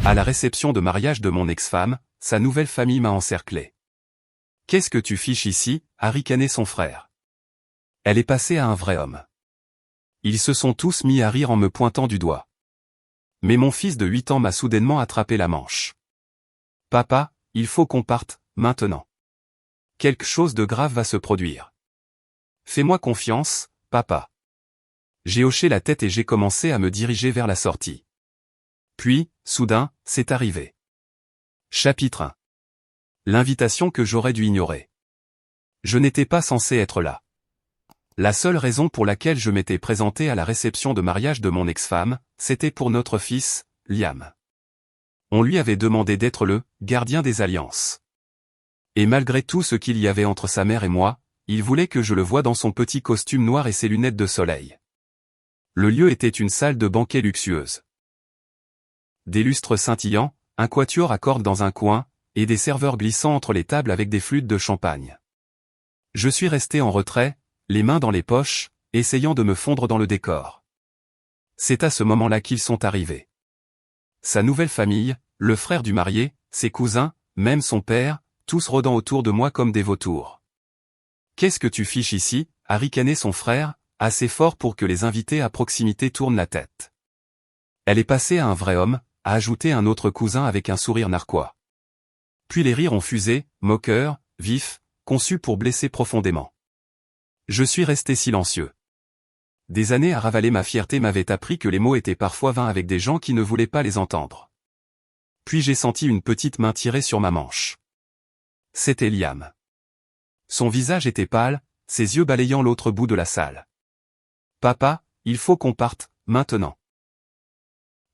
À la réception de mariage de mon ex-femme, sa nouvelle famille m'a encerclé. « Qu'est-ce que tu fiches ici » a ricané son frère. Elle est passée à un vrai homme. Ils se sont tous mis à rire en me pointant du doigt. Mais mon fils de 8 ans m'a soudainement attrapé la manche. « Papa, il faut qu'on parte, maintenant. Quelque chose de grave va se produire. Fais-moi confiance, papa. » J'ai hoché la tête et j'ai commencé à me diriger vers la sortie. Puis, soudain, c'est arrivé. Chapitre 1. L'invitation que j'aurais dû ignorer. Je n'étais pas censé être là. La seule raison pour laquelle je m'étais présenté à la réception de mariage de mon ex-femme, c'était pour notre fils, Liam. On lui avait demandé d'être le gardien des alliances. Et malgré tout ce qu'il y avait entre sa mère et moi, il voulait que je le voie dans son petit costume noir et ses lunettes de soleil. Le lieu était une salle de banquet luxueuse. Des lustres scintillants, un quatuor à cordes dans un coin, et des serveurs glissant entre les tables avec des flûtes de champagne. Je suis resté en retrait, les mains dans les poches, essayant de me fondre dans le décor. C'est à ce moment-là qu'ils sont arrivés. Sa nouvelle famille, le frère du marié, ses cousins, même son père, tous rôdant autour de moi comme des vautours. « Qu'est-ce que tu fiches ici » a ricané son frère, assez fort pour que les invités à proximité tournent la tête. Elle est passée à un vrai homme, a ajouté un autre cousin avec un sourire narquois. Puis les rires ont fusé, moqueurs, vifs, conçus pour blesser profondément. Je suis resté silencieux. Des années à ravaler ma fierté m'avaient appris que les mots étaient parfois vains avec des gens qui ne voulaient pas les entendre. Puis j'ai senti une petite main tirer sur ma manche. C'était Liam. Son visage était pâle, ses yeux balayant l'autre bout de la salle. « Papa, il faut qu'on parte, maintenant. »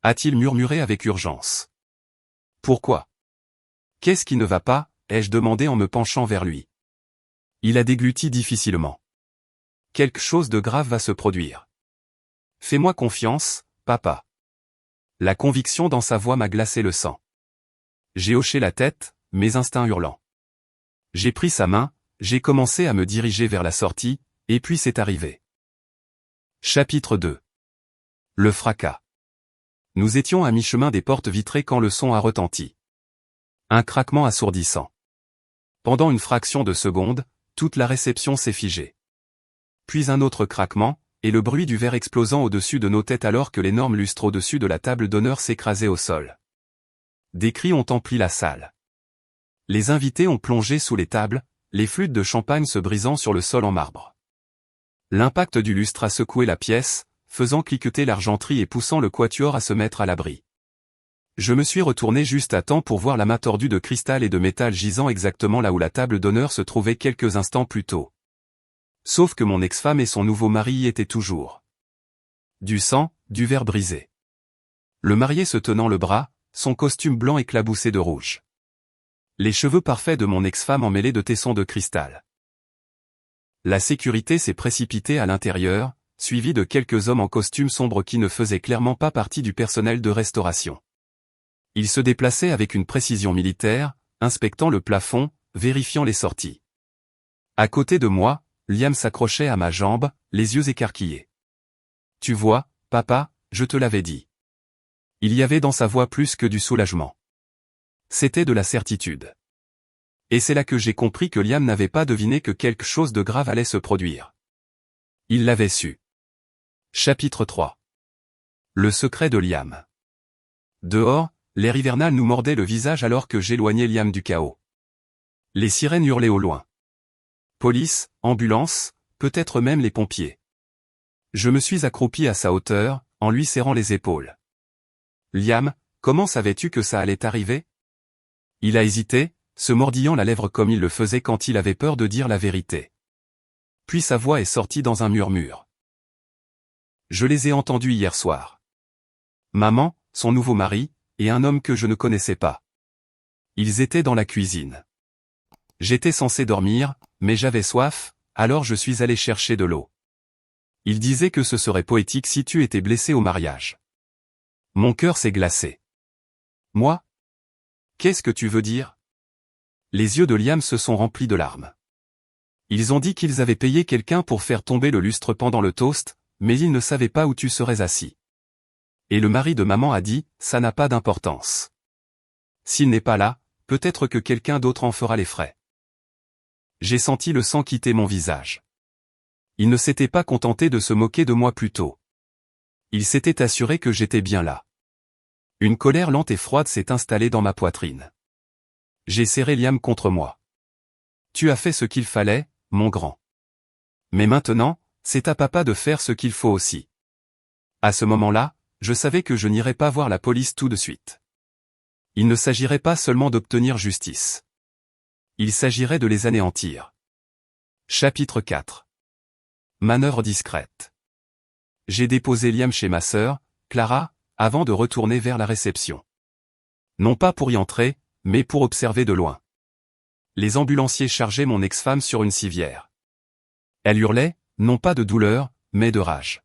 a-t-il murmuré avec urgence. « Pourquoi ? Qu'est-ce qui ne va pas » ai-je demandé en me penchant vers lui. Il a dégluti difficilement. « Quelque chose de grave va se produire. Fais-moi confiance, papa. » La conviction dans sa voix m'a glacé le sang. J'ai hoché la tête, mes instincts hurlant. J'ai pris sa main, j'ai commencé à me diriger vers la sortie, et puis c'est arrivé. Chapitre 2. Le fracas. Nous étions à mi-chemin des portes vitrées quand le son a retenti. Un craquement assourdissant. Pendant une fraction de seconde, toute la réception s'est figée. Puis un autre craquement, et le bruit du verre explosant au-dessus de nos têtes alors que l'énorme lustre au-dessus de la table d'honneur s'écrasait au sol. Des cris ont empli la salle. Les invités ont plongé sous les tables, les flûtes de champagne se brisant sur le sol en marbre. L'impact du lustre a secoué la pièce, faisant cliqueter l'argenterie et poussant le quatuor à se mettre à l'abri. Je me suis retourné juste à temps pour voir l'amas tordu de cristal et de métal gisant exactement là où la table d'honneur se trouvait quelques instants plus tôt. Sauf que mon ex-femme et son nouveau mari y étaient toujours. Du sang, du verre brisé. Le marié se tenant le bras, son costume blanc éclaboussé de rouge. Les cheveux parfaits de mon ex-femme emmêlés de tessons de cristal. La sécurité s'est précipitée à l'intérieur, suivie de quelques hommes en costume sombre qui ne faisaient clairement pas partie du personnel de restauration. Ils se déplaçaient avec une précision militaire, inspectant le plafond, vérifiant les sorties. À côté de moi, Liam s'accrochait à ma jambe, les yeux écarquillés. « Tu vois, papa, je te l'avais dit. » Il y avait dans sa voix plus que du soulagement. C'était de la certitude. Et c'est là que j'ai compris que Liam n'avait pas deviné que quelque chose de grave allait se produire. Il l'avait su. Chapitre 3. Le secret de Liam. Dehors, l'air hivernal nous mordait le visage alors que j'éloignais Liam du chaos. Les sirènes hurlaient au loin. Police, ambulance, peut-être même les pompiers. Je me suis accroupi à sa hauteur, en lui serrant les épaules. « Liam, comment savais-tu que ça allait arriver ?» Il a hésité, se mordillant la lèvre comme il le faisait quand il avait peur de dire la vérité. Puis sa voix est sortie dans un murmure. « Je les ai entendus hier soir. Maman, son nouveau mari, et un homme que je ne connaissais pas. Ils étaient dans la cuisine. J'étais censé dormir, mais j'avais soif, alors je suis allé chercher de l'eau. Ils disaient que ce serait poétique si tu étais blessé au mariage. Mon cœur s'est glacé. Moi ? Qu'est-ce que tu veux dire ? Les yeux de Liam se sont remplis de larmes. Ils ont dit qu'ils avaient payé quelqu'un pour faire tomber le lustre pendant le toast, mais ils ne savaient pas où tu serais assis. Et le mari de maman a dit, ça n'a pas d'importance. S'il n'est pas là, peut-être que quelqu'un d'autre en fera les frais. J'ai senti le sang quitter mon visage. Il ne s'était pas contenté de se moquer de moi plus tôt. Il s'était assuré que j'étais bien là. Une colère lente et froide s'est installée dans ma poitrine. J'ai serré Liam contre moi. Tu as fait ce qu'il fallait, mon grand. Mais maintenant, c'est à papa de faire ce qu'il faut aussi. À ce moment-là, je savais que je n'irais pas voir la police tout de suite. Il ne s'agirait pas seulement d'obtenir justice. Il s'agirait de les anéantir. Chapitre 4. Manœuvre discrète. J'ai déposé Liam chez ma sœur, Clara, avant de retourner vers la réception. Non pas pour y entrer, mais pour observer de loin. Les ambulanciers chargeaient mon ex-femme sur une civière. Elle hurlait, non pas de douleur, mais de rage.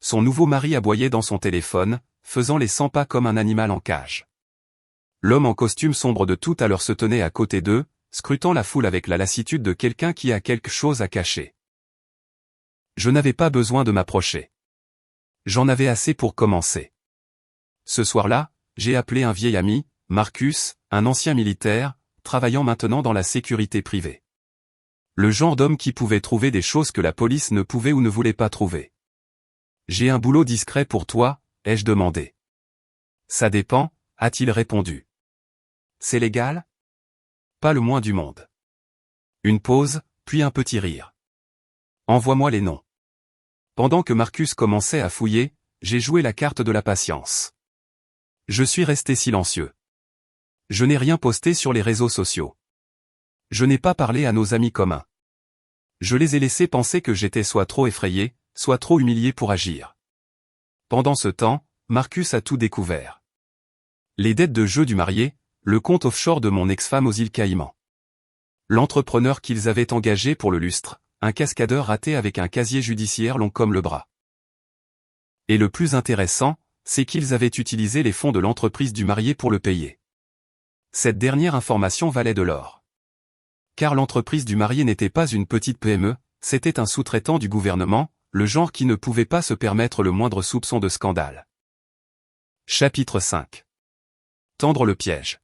Son nouveau mari aboyait dans son téléphone, faisant les 100 pas comme un animal en cage. L'homme en costume sombre de tout à l'heure se tenait à côté d'eux, scrutant la foule avec la lassitude de quelqu'un qui a quelque chose à cacher. Je n'avais pas besoin de m'approcher. J'en avais assez pour commencer. Ce soir-là, j'ai appelé un vieil ami, Marcus, un ancien militaire, travaillant maintenant dans la sécurité privée. Le genre d'homme qui pouvait trouver des choses que la police ne pouvait ou ne voulait pas trouver. J'ai un boulot discret pour toi, ai-je demandé. Ça dépend, a-t-il répondu. C'est légal? Pas le moins du monde. Une pause, puis un petit rire. Envoie-moi les noms. Pendant que Marcus commençait à fouiller, j'ai joué la carte de la patience. Je suis resté silencieux. Je n'ai rien posté sur les réseaux sociaux. Je n'ai pas parlé à nos amis communs. Je les ai laissés penser que j'étais soit trop effrayé, soit trop humilié pour agir. Pendant ce temps, Marcus a tout découvert. Les dettes de jeu du marié, le compte offshore de mon ex-femme aux îles Caïmans. L'entrepreneur qu'ils avaient engagé pour le lustre, un cascadeur raté avec un casier judiciaire long comme le bras. Et le plus intéressant, c'est qu'ils avaient utilisé les fonds de l'entreprise du marié pour le payer. Cette dernière information valait de l'or. Car l'entreprise du marié n'était pas une petite PME, c'était un sous-traitant du gouvernement, le genre qui ne pouvait pas se permettre le moindre soupçon de scandale. Chapitre 5. Tendre le piège.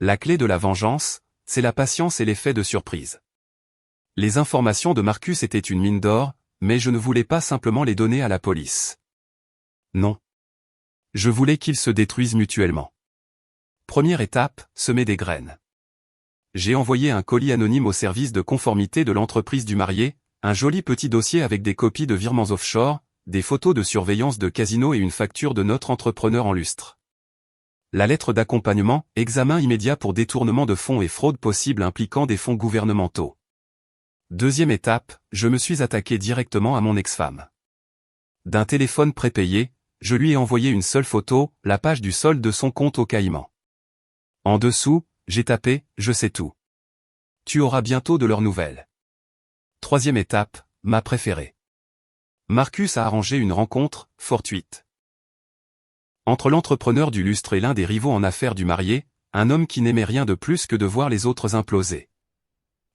La clé de la vengeance, c'est la patience et l'effet de surprise. Les informations de Marcus étaient une mine d'or, mais je ne voulais pas simplement les donner à la police. Non. Je voulais qu'ils se détruisent mutuellement. Première étape, semer des graines. J'ai envoyé un colis anonyme au service de conformité de l'entreprise du marié, un joli petit dossier avec des copies de virements offshore, des photos de surveillance de casino et une facture de notre entrepreneur en lustre. La lettre d'accompagnement, examen immédiat pour détournement de fonds et fraude possible impliquant des fonds gouvernementaux. Deuxième étape, je me suis attaqué directement à mon ex-femme. D'un téléphone prépayé, je lui ai envoyé une seule photo, la page du solde de son compte au Caïman. En dessous, j'ai tapé « Je sais tout. Tu auras bientôt de leurs nouvelles ». Troisième étape, ma préférée. Marcus a arrangé une rencontre, fortuite. Entre l'entrepreneur du lustre et l'un des rivaux en affaires du marié, un homme qui n'aimait rien de plus que de voir les autres imploser.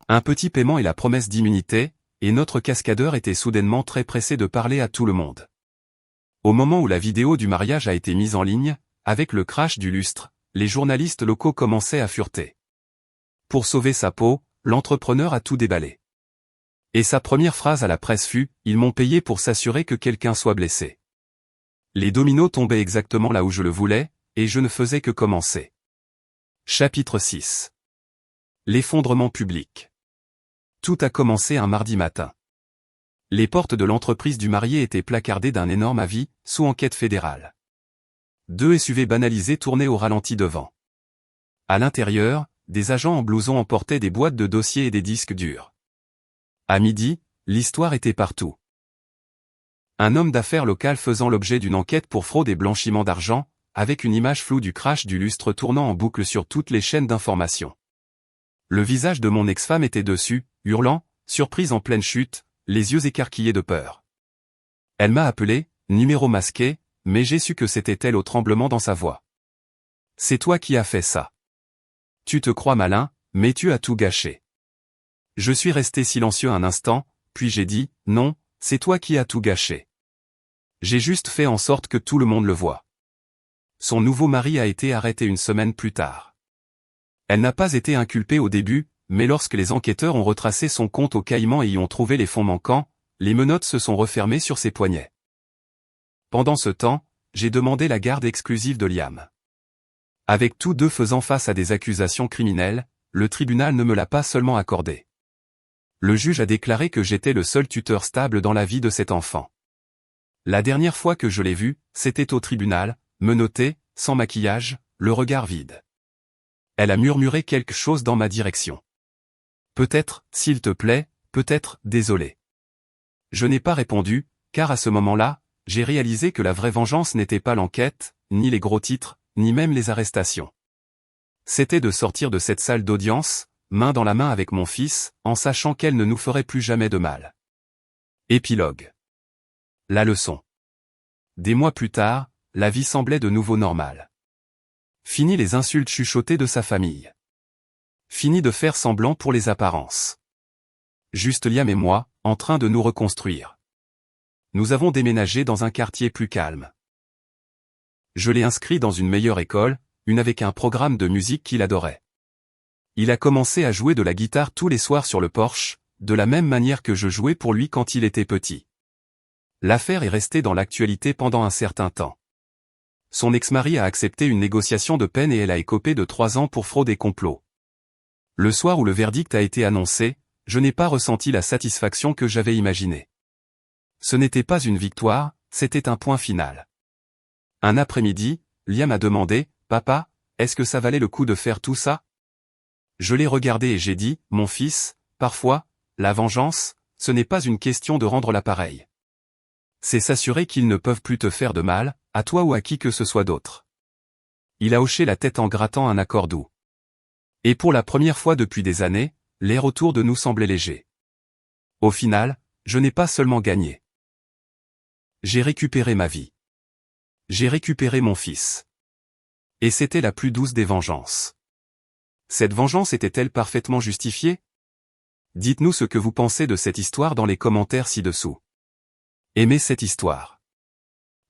Un petit paiement et la promesse d'immunité, et notre cascadeur était soudainement très pressé de parler à tout le monde. Au moment où la vidéo du mariage a été mise en ligne, avec le crash du lustre, les journalistes locaux commençaient à fureter. Pour sauver sa peau, l'entrepreneur a tout déballé. Et sa première phrase à la presse fut « Ils m'ont payé pour s'assurer que quelqu'un soit blessé ». Les dominos tombaient exactement là où je le voulais, et je ne faisais que commencer. Chapitre 6. L'effondrement public. Tout a commencé un mardi matin. Les portes de l'entreprise du marié étaient placardées d'un énorme avis, sous enquête fédérale. 2 SUV banalisés tournaient au ralenti devant. À l'intérieur, des agents en blouson emportaient des boîtes de dossiers et des disques durs. À midi, l'histoire était partout. Un homme d'affaires local faisant l'objet d'une enquête pour fraude et blanchiment d'argent, avec une image floue du crash du lustre tournant en boucle sur toutes les chaînes d'information. Le visage de mon ex-femme était dessus, hurlant, surprise en pleine chute, les yeux écarquillés de peur. Elle m'a appelé, numéro masqué, mais j'ai su que c'était elle au tremblement dans sa voix. « C'est toi qui as fait ça. Tu te crois malin, mais tu as tout gâché. » Je suis resté silencieux un instant, puis j'ai dit « Non, c'est toi qui as tout gâché. J'ai juste fait en sorte que tout le monde le voie. » son nouveau mari a été arrêté une semaine plus tard. Elle n'a pas été inculpée au début, mais lorsque les enquêteurs ont retracé son compte aux Caïmans et y ont trouvé les fonds manquants, les menottes se sont refermées sur ses poignets. Pendant ce temps, j'ai demandé la garde exclusive de Liam. Avec tous deux faisant face à des accusations criminelles, le tribunal ne me l'a pas seulement accordé. Le juge a déclaré que j'étais le seul tuteur stable dans la vie de cet enfant. La dernière fois que je l'ai vu, c'était au tribunal, menotté, sans maquillage, le regard vide. Elle a murmuré quelque chose dans ma direction. Peut-être, s'il te plaît, peut-être, désolé. Je n'ai pas répondu, car à ce moment-là, j'ai réalisé que la vraie vengeance n'était pas l'enquête, ni les gros titres, ni même les arrestations. C'était de sortir de cette salle d'audience, main dans la main avec mon fils, en sachant qu'elle ne nous ferait plus jamais de mal. Épilogue. La leçon. Des mois plus tard, la vie semblait de nouveau normale. Fini les insultes chuchotées de sa famille. Fini de faire semblant pour les apparences. Juste Liam et moi, en train de nous reconstruire. Nous avons déménagé dans un quartier plus calme. Je l'ai inscrit dans une meilleure école, une avec un programme de musique qu'il adorait. Il a commencé à jouer de la guitare tous les soirs sur le porche, de la même manière que je jouais pour lui quand il était petit. L'affaire est restée dans l'actualité pendant un certain temps. Son ex-mari a accepté une négociation de peine et elle a écopé de 3 ans pour fraude et complot. Le soir où le verdict a été annoncé, je n'ai pas ressenti la satisfaction que j'avais imaginée. Ce n'était pas une victoire, c'était un point final. Un après-midi, Liam a demandé, « Papa, est-ce que ça valait le coup de faire tout ça ?» Je l'ai regardé et j'ai dit, « Mon fils, parfois, la vengeance, ce n'est pas une question de rendre l'appareil. C'est s'assurer qu'ils ne peuvent plus te faire de mal, à toi ou à qui que ce soit d'autre. » Il a hoché la tête en grattant un accord doux. Et pour la première fois depuis des années, l'air autour de nous semblait léger. Au final, je n'ai pas seulement gagné. J'ai récupéré ma vie. J'ai récupéré mon fils. Et c'était la plus douce des vengeances. Cette vengeance était-elle parfaitement justifiée? Dites-nous ce que vous pensez de cette histoire dans les commentaires ci-dessous. Aimez cette histoire.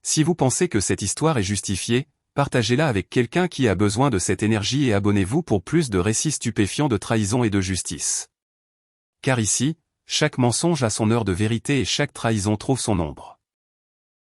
Si vous pensez que cette histoire est justifiée, partagez-la avec quelqu'un qui a besoin de cette énergie et abonnez-vous pour plus de récits stupéfiants de trahison et de justice. Car ici, chaque mensonge a son heure de vérité et chaque trahison trouve son ombre.